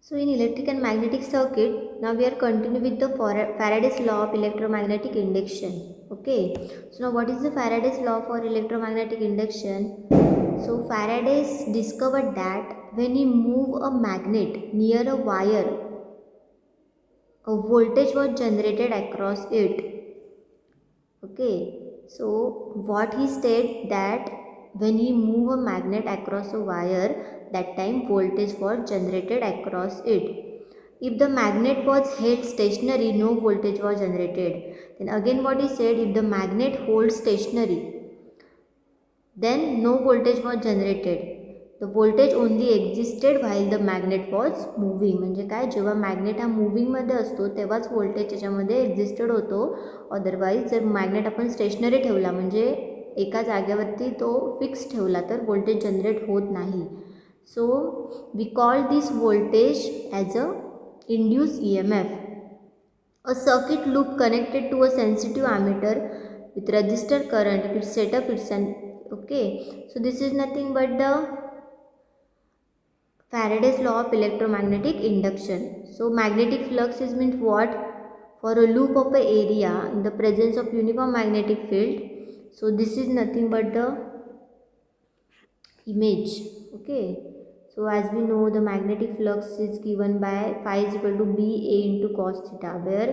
So in electric and magnetic circuit, now we are continuing with the Faraday's law of electromagnetic induction. Okay. So now what is the Faraday's law for electromagnetic induction? So Faraday's discovered that when you move a magnet near a wire, a voltage was generated across it. Okay. So what he said that when he move a magnet across a wire, that time voltage was generated across it. If the magnet was held stationary, no voltage was generated. Then again what he said, if the magnet holds stationary, then no voltage was generated. The voltage only existed while the magnet was moving. म्हणजे काय, जेव्हा magnet हा मूव्हिंगमध्ये असतो तेव्हाच voltage त्याच्यामध्ये existed होतो. Otherwise जर magnet आपण स्टेशनरी ठेवला म्हणजे एका जागेवरती तो फिक्स ठेवला तर व्होल्टेज जनरेट होत नाही. So we call this voltage as a induced EMF. A circuit loop connected to a sensitive ammeter with resistor current. If it's set up, it's an okay. So this is nothing but the Faraday's law of electromagnetic induction. So magnetic flux is means what? For a loop of an area in the presence of uniform magnetic field. So this is nothing but the image. Okay. So as we know, the magnetic flux is given by phi is equal to B A into cos theta, where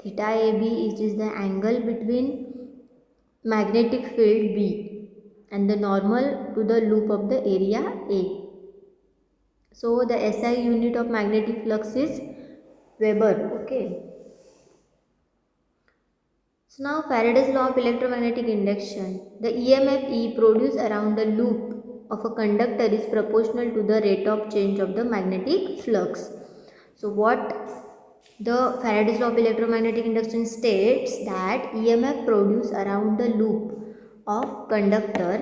theta AB is the angle between magnetic field B and the normal to the loop of the area A. So the SI unit of magnetic flux is Weber. Okay. So now Faraday's law of electromagnetic induction. The EMF E produced around the loop of a conductor is proportional to the rate of change of the magnetic flux. So what the Faraday's law of electromagnetic induction states that EMF produced around the loop of conductor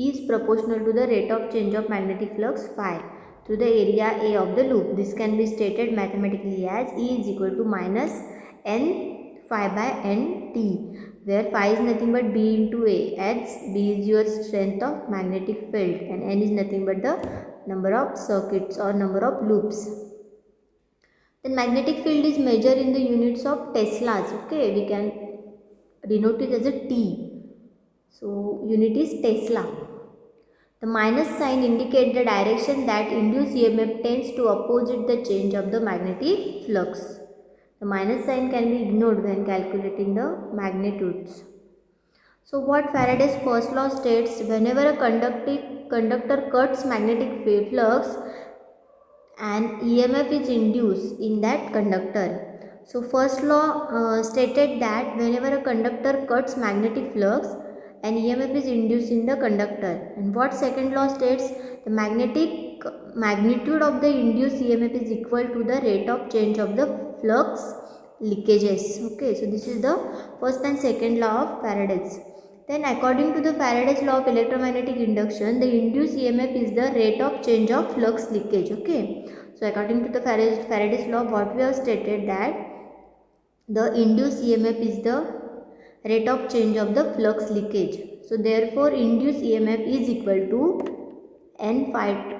is proportional to the rate of change of magnetic flux phi through the area A of the loop. This can be stated mathematically as E is equal to minus n phi by n t, where phi is nothing but B into A, as B is your strength of magnetic field and n is nothing but the number of circuits or number of loops. Then magnetic field is measured in the units of Teslas. Okay, we can denote it as a T. So unit is Tesla. The minus sign indicates the direction that induced EMF tends to opposite the change of the magnetic flux. The minus sign can be ignored when calculating the magnitudes. So what Faraday's first law states, whenever a conductor cuts magnetic flux, an EMF is induced in that conductor. So first law stated that whenever a conductor cuts magnetic flux, an EMF is induced in the conductor. And what second law states, the magnetic magnitude of the induced EMF is equal to the rate of change of the flux leakages. Okay, so this is the first and second law of Faraday's. Then according to the Faraday's law of electromagnetic induction, the induced EMF is the rate of change of flux leakage. Okay, so according to the Faraday's law, what we have stated that the induced EMF is the rate of change of the flux leakage. So therefore induced EMF is equal to n phi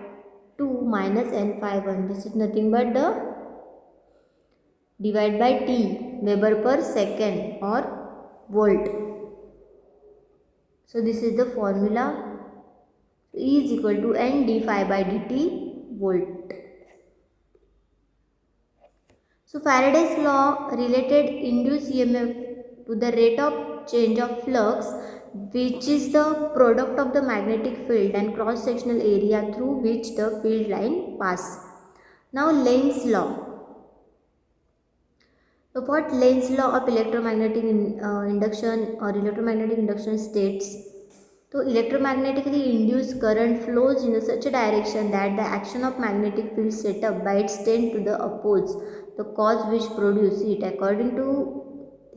2 minus n phi 1. This is nothing but the divided by T, Weber per second or volt. So this is the formula. E is equal to n d phi by dt volt. So Faraday's law related induced EMF to the rate of change of flux, which is the product of the magnetic field and cross sectional area through which the field line pass. Now Lenz's law. So what Lenz's law of electromagnetic induction or electromagnetic induction states? So electromagnetically induced current flows in such a direction that the action of magnetic field set up by its tend to the oppose the cause which produce it. According to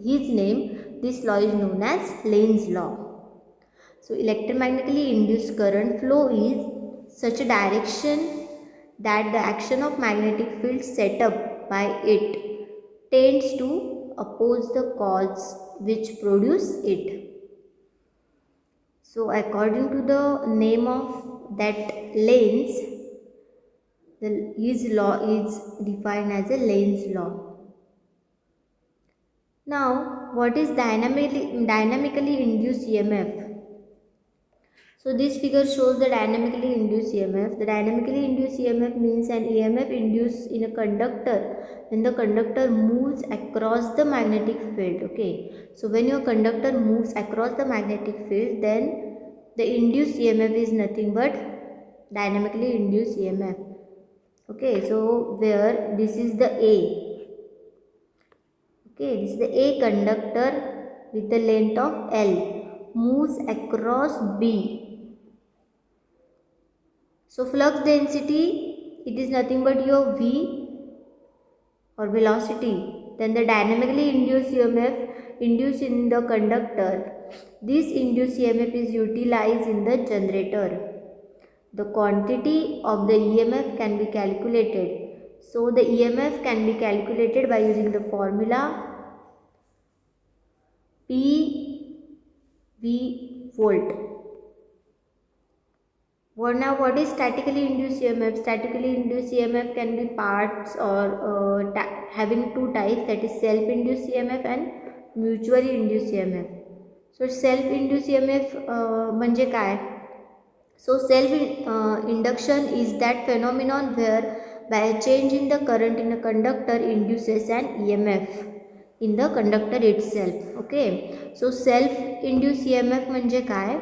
his name, this law is known as Lenz's law. So electromagnetically induced current flow is such a direction that the action of magnetic field set up by it tends to oppose the cause which produce it. So according to the name of that Lenz, His law is defined as a Lenz's law. Now, what is dynamically induced EMF? So this figure shows the dynamically induced EMF. The dynamically induced EMF means an EMF induced in a conductor when the conductor moves across the magnetic field. Okay, so when your conductor moves across the magnetic field, then the induced EMF is nothing but dynamically induced EMF. Okay, so where this is the A. Okay, this is the A conductor with the length of L moves across B. So flux density, it is nothing but your V or velocity. Then the dynamically induced EMF induced in the conductor. This induced EMF is utilized in the generator. The quantity of the EMF can be calculated. So the EMF can be calculated by using the formula PV volt. Now what is statically induced EMF? Statically induced EMF can be parts or having two types, that is self-induced EMF and mutually induced EMF. So self-induced EMF म्हणजे काय? So self-induction is that phenomenon where by a change in the current in a conductor induces an EMF in the conductor itself. Okay. So self-induced EMF म्हणजे काय?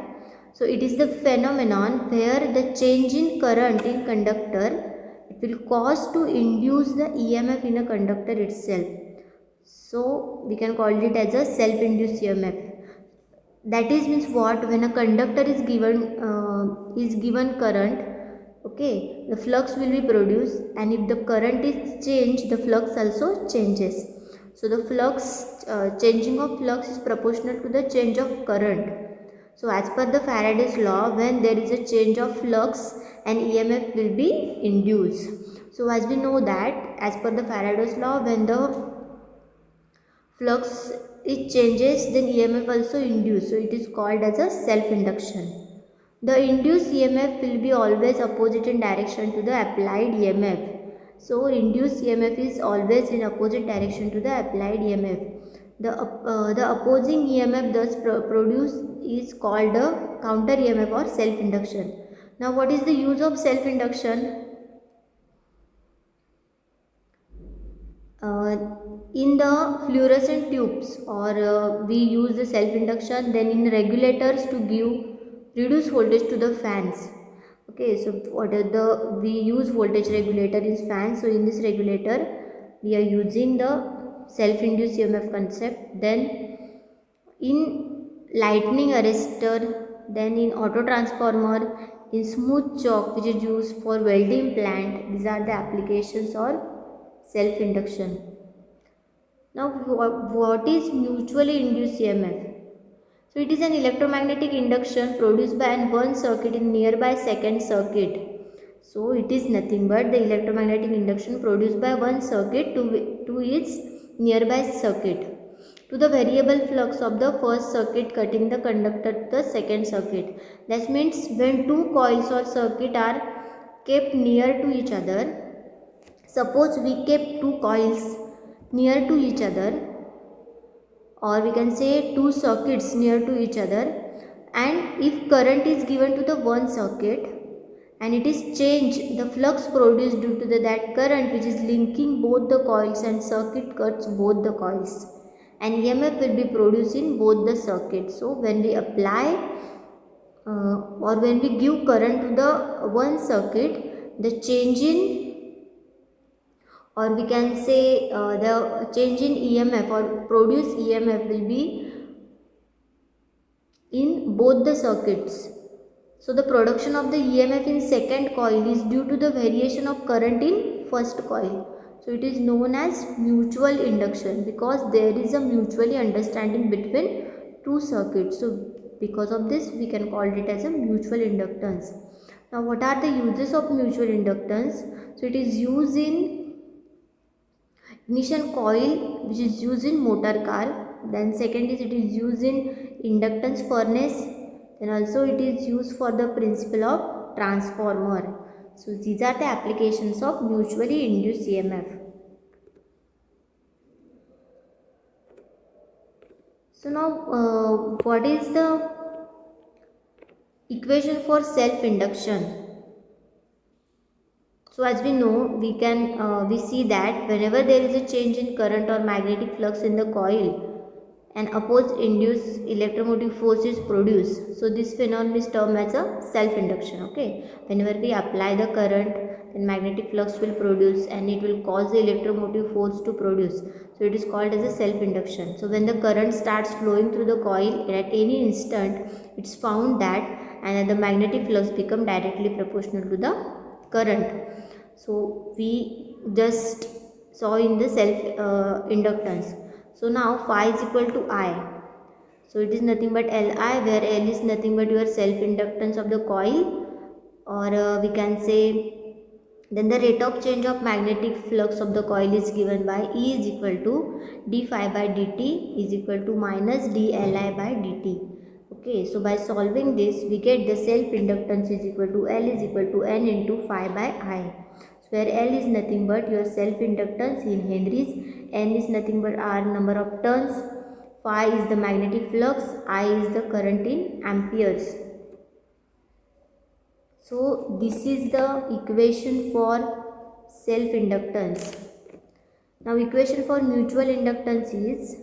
So it is the phenomenon where the change in current in conductor, it will cause to induce the EMF in a conductor itself. So we can call it as a self-induced EMF. That is means what? When a conductor is given current, okay, the flux will be produced, and if the current is changed, the flux also changes. So the flux changing of flux is proportional to the change of current. So as per the Faraday's law, when there is a change of flux, an EMF will be induced. So as we know that as per the Faraday's law, when the flux it changes, then EMF also induced. So it is called as a self-induction. The induced EMF will be always opposite in direction to the applied EMF. So induced EMF is always in opposite direction to the applied EMF. The opposing EMF thus produced is called a counter EMF or self-induction. Now what is the use of self-induction? In the fluorescent tubes, or we use the self-induction, then in regulators to give reduced voltage to the fans. Okay, so we use voltage regulator in fans. So in this regulator we are using the self-induced EMF concept. Then in lightning arrestor, then in auto transformer, in smooth chalk which is used for welding plant, these are the applications of self-induction. Now what is mutually induced EMF? So it is an electromagnetic induction produced by one circuit in nearby second circuit. So it is nothing but the electromagnetic induction produced by one circuit to its nearby circuit, to the variable flux of the first circuit cutting the conductor to the second circuit. That means when two coils or circuit are kept near to each other, suppose we kept two coils near to each other, or we can say two circuits near to each other, and if current is given to the one circuit and it is changed, the flux produced due to that current which is linking both the coils and circuit cuts both the coils, and EMF will be produced in both the circuits. So when we apply or when we give current to the one circuit, the change in, or we can say the change in EMF or produced EMF will be in both the circuits. So the production of the EMF in second coil is due to the variation of current in first coil. So it is known as mutual induction because there is a mutually understanding between two circuits. So because of this we can call it as a mutual inductance. Now what are the uses of mutual inductance? So it is used in ignition coil, which is used in motor car. Then second is it is used in inductance furnace. Then also it is used for the principle of transformer. So these are the applications of mutually induced EMF. So now what is the equation for self-induction? So as we know, we see that whenever there is a change in current or magnetic flux in the coil, an opposed induced electromotive force is produced. So this phenomenon is termed as a self-induction. Okay, whenever we apply the current, then magnetic flux will produce and it will cause the electromotive force to produce. So it is called as a self-induction. So when the current starts flowing through the coil at any instant, it's found that and the magnetic flux become directly proportional to the current. So we just saw in the self inductance. So now phi is equal to I. So it is nothing but Li, where L is nothing but your self inductance of the coil, or we can say then the rate of change of magnetic flux of the coil is given by E is equal to d phi by dt is equal to minus d Li by dt. Okay, so by solving this, we get the self inductance is equal to L is equal to N into phi by I. So where L is nothing but your self inductance in Henry's, N is nothing but R number of turns, phi is the magnetic flux, I is the current in amperes. So this is the equation for self inductance. Now equation for mutual inductance is,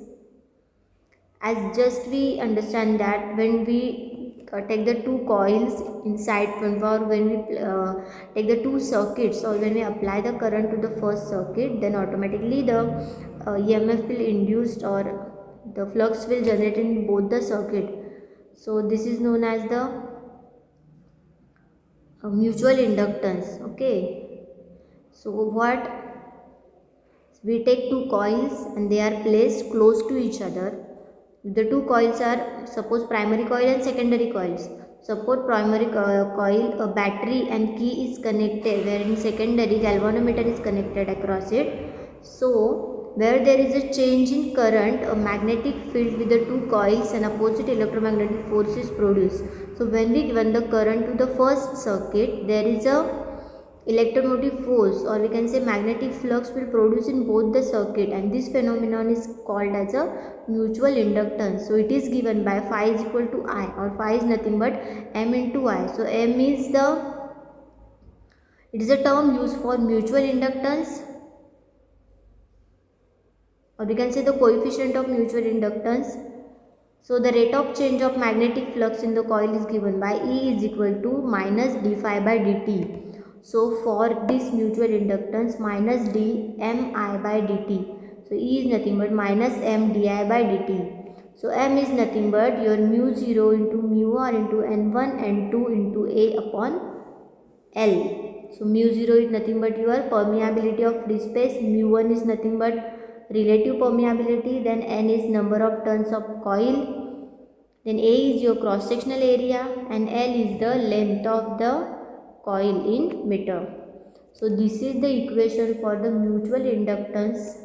as just we understand that when we take the two coils inside when we take the two circuits, or when we apply the current to the first circuit, then automatically the EMF will induced, or the flux will generate in both the circuit. So this is known as the mutual inductance. Okay, so what we take two coils and they are placed close to each other. The two coils are, suppose, primary coil and secondary coils. Suppose primary coil, a battery and key is connected, wherein secondary galvanometer is connected across it. So where there is a change in current, a magnetic field with the two coils and opposite electromagnetic force is produced. So when we run the current to the first circuit, there is a electromotive force, or we can say magnetic flux, will produce in both the circuit, and this phenomenon is called as a mutual inductance. So it is given by phi is equal to I, or phi is nothing but M into I. So M is it is a term used for mutual inductance, or we can say the coefficient of mutual inductance. So the rate of change of magnetic flux in the coil is given by E is equal to minus d phi by dt. So for this mutual inductance, minus d mi by dt. So E is nothing but minus m di by dt. So m is nothing but your mu 0 into mu r into n1 n2 into a upon L. So mu 0 is nothing but your permeability of free space, mu 1 is nothing but relative permeability, then n is number of turns of coil, then A is your cross sectional area, and L is the length of the coil in meter. So this is the equation for the mutual inductance.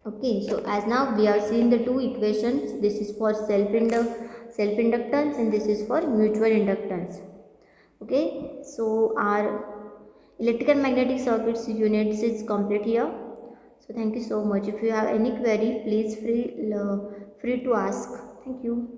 Okay, so as now we have seen the two equations. This is for self-inductance and this is for mutual inductance. Okay, so our electrical magnetic circuits units is complete here. So thank you so much. If you have any query, please free to ask. Thank you.